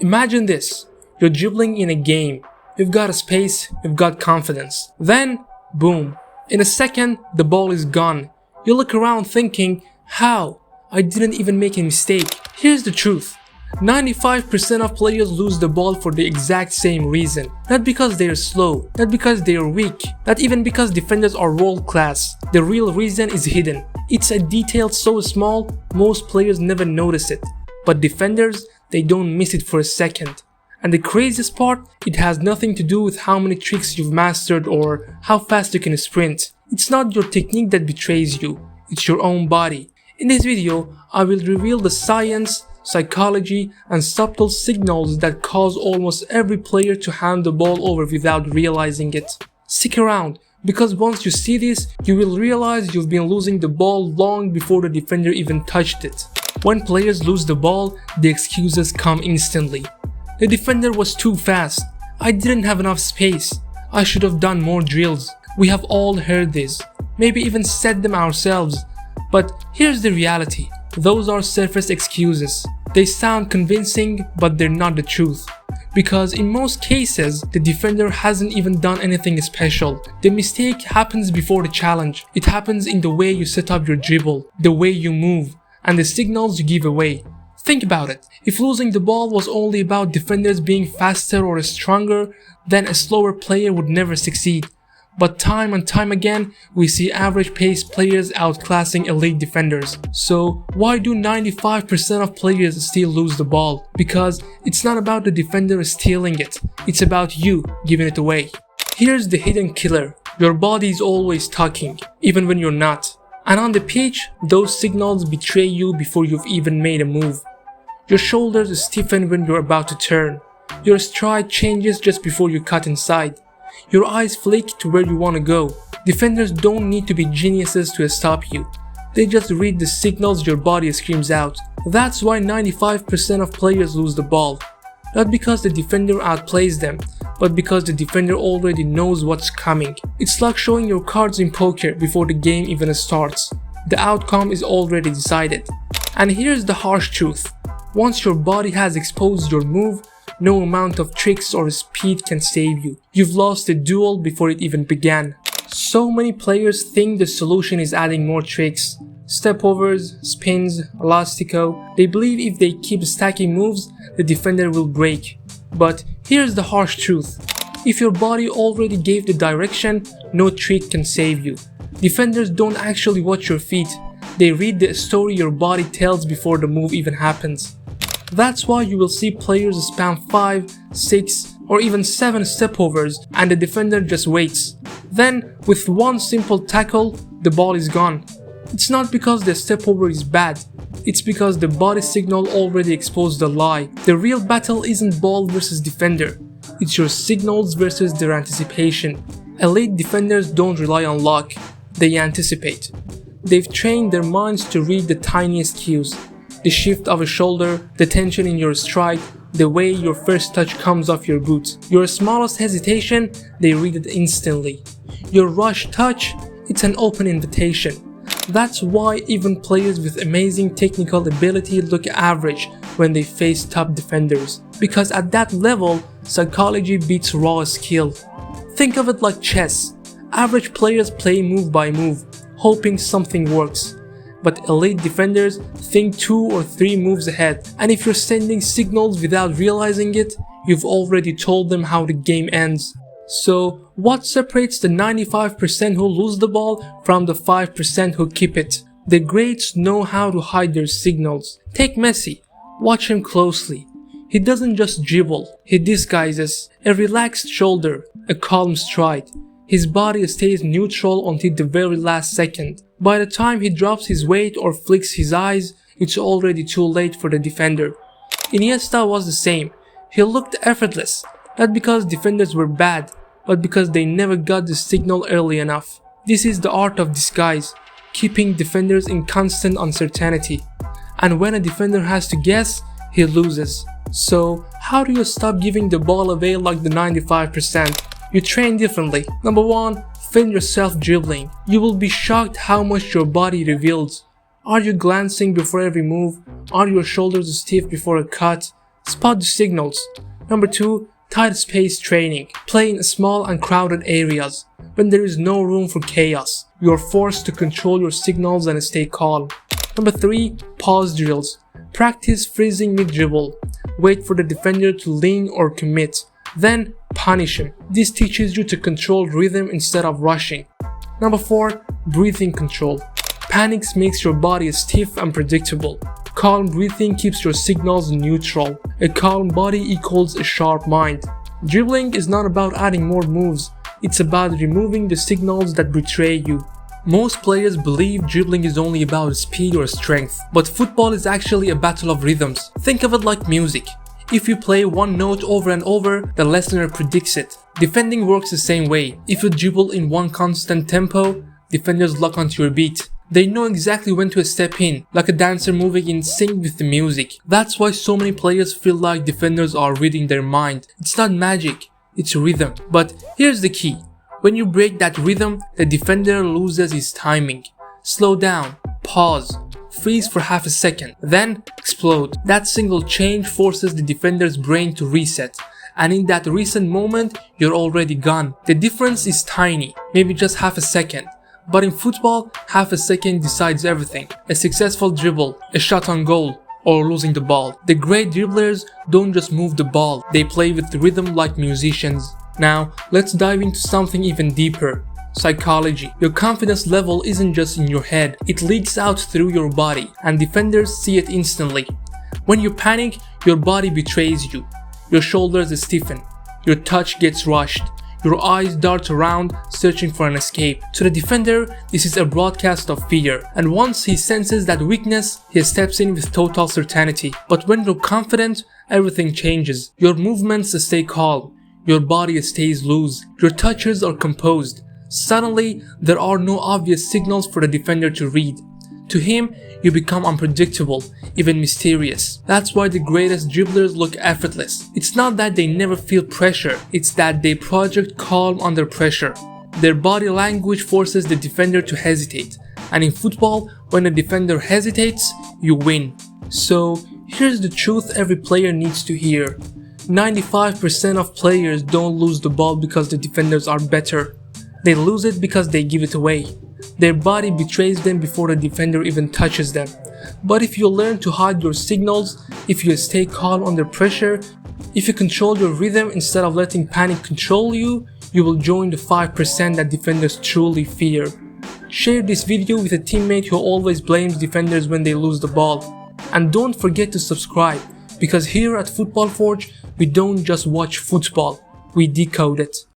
Imagine this, you're dribbling in a game, you've got a space, you've got confidence. Then, boom, in a second the ball is gone. You look around thinking, how? I didn't even make a mistake. Here's the truth. 95% of players lose the ball for the exact same reason. Not because they are slow, not because they are weak, not even because defenders are world class. The real reason is hidden. It's a detail so small, most players never notice it. But defenders, they don't miss it for a second. And the craziest part, it has nothing to do with how many tricks you've mastered or how fast you can sprint. It's not your technique that betrays you, it's your own body. In this video, I will reveal the science, psychology, and subtle signals that cause almost every player to hand the ball over without realizing it. Stick around, because once you see this, you will realize you've been losing the ball long before the defender even touched it. When players lose the ball, the excuses come instantly. The defender was too fast. I didn't have enough space. I should have done more drills. We have all heard this, maybe even said them ourselves. But here's the reality. Those are surface excuses. They sound convincing, but they're not the truth. Because in most cases, the defender hasn't even done anything special. The mistake happens before the challenge. It happens in the way you set up your dribble, the way you move, and the signals you give away. Think about it. If losing the ball was only about defenders being faster or stronger, then a slower player would never succeed. But time and time again, we see average pace players outclassing elite defenders. So why do 95% of players still lose the ball? Because it's not about the defender stealing it, it's about you giving it away. Here's the hidden killer. Your body is always talking, even when you're not. And on the pitch, those signals betray you before you've even made a move. Your shoulders stiffen when you're about to turn. Your stride changes just before you cut inside. Your eyes flick to where you want to go. Defenders don't need to be geniuses to stop you. They just read the signals your body screams out. That's why 95% of players lose the ball. Not because the defender outplays them, but because the defender already knows what's coming. It's like showing your cards in poker before the game even starts. The outcome is already decided. And here's the harsh truth. Once your body has exposed your move, no amount of tricks or speed can save you. You've lost the duel before it even began. So many players think the solution is adding more tricks. Stepovers, spins, elastico. They believe if they keep stacking moves, the defender will break. But here's the harsh truth. If your body already gave the direction, no trick can save you. Defenders don't actually watch your feet. They read the story your body tells before the move even happens. That's why you will see players spam 5, 6, or even 7 stepovers and the defender just waits. Then, with one simple tackle, the ball is gone. It's not because the stepover is bad, it's because the body signal already exposed the lie. The real battle isn't ball versus defender, it's your signals versus their anticipation. Elite defenders don't rely on luck, they anticipate. They've trained their minds to read the tiniest cues. The shift of a shoulder, the tension in your stride, the way your first touch comes off your boot. Your smallest hesitation, they read it instantly. Your rush touch, it's an open invitation. That's why even players with amazing technical ability look average when they face top defenders. Because at that level, psychology beats raw skill. Think of it like chess. Average players play move by move, hoping something works. But elite defenders think 2 or 3 moves ahead, and if you're sending signals without realizing it, you've already told them how the game ends. So what separates the 95% who lose the ball from the 5% who keep it? The greats know how to hide their signals. Take Messi, watch him closely. He doesn't just dribble, he disguises a relaxed shoulder, a calm stride. His body stays neutral until the very last second. By the time he drops his weight or flicks his eyes, it's already too late for the defender. Iniesta was the same. He looked effortless, not because defenders were bad, but because they never got the signal early enough. This is the art of disguise, keeping defenders in constant uncertainty. And when a defender has to guess, he loses. So how do you stop giving the ball away like the 95%? You train differently. Number 1. Film yourself dribbling. You will be shocked how much your body reveals. Are you glancing before every move? Are your shoulders stiff before a cut? Spot the signals. Number 2. Tight space training. Play in small and crowded areas. When there is no room for chaos, you are forced to control your signals and stay calm. Number 3. Pause drills. Practice freezing mid-dribble. Wait for the defender to lean or commit. Then punish him. This teaches you to control rhythm instead of rushing. Number 4. Breathing control. Panic makes your body stiff and predictable. Calm breathing keeps your signals neutral. A calm body equals a sharp mind. Dribbling is not about adding more moves. It's about removing the signals that betray you. Most players believe dribbling is only about speed or strength, but football is actually a battle of rhythms. Think of it like music. If you play one note over and over, the listener predicts it. Defending works the same way. If you dribble in one constant tempo, defenders lock onto your beat. They know exactly when to step in, like a dancer moving in sync with the music. That's why so many players feel like defenders are reading their mind. It's not magic, it's rhythm. But here's the key. When you break that rhythm, the defender loses his timing. Slow down, pause, freeze for half a second, then explode. That single change forces the defender's brain to reset. And in that recent moment, you're already gone. The difference is tiny, maybe just half a second. But in football, half a second decides everything. A successful dribble, a shot on goal, or losing the ball. The great dribblers don't just move the ball, they play with the rhythm like musicians. Now, let's dive into something even deeper. Psychology. Your confidence level isn't just in your head, it leaks out through your body, and defenders see it instantly. When you panic, your body betrays you. Your shoulders stiffen, your touch gets rushed. Your eyes dart around, searching for an escape. To the defender, this is a broadcast of fear, and once he senses that weakness, he steps in with total certainty. But when you're confident, everything changes. Your movements stay calm, your body stays loose, your touches are composed. Suddenly, there are no obvious signals for the defender to read. To him, you become unpredictable, even mysterious. That's why the greatest dribblers look effortless. It's not that they never feel pressure, it's that they project calm under pressure. Their body language forces the defender to hesitate. And in football, when a defender hesitates, you win. So, here's the truth every player needs to hear. 95% of players don't lose the ball because the defenders are better. They lose it because they give it away. Their body betrays them before the defender even touches them. But if you learn to hide your signals, if you stay calm under pressure, if you control your rhythm instead of letting panic control you, you will join the 5% that defenders truly fear. Share this video with a teammate who always blames defenders when they lose the ball. And don't forget to subscribe, because here at Football Forge, we don't just watch football, we decode it.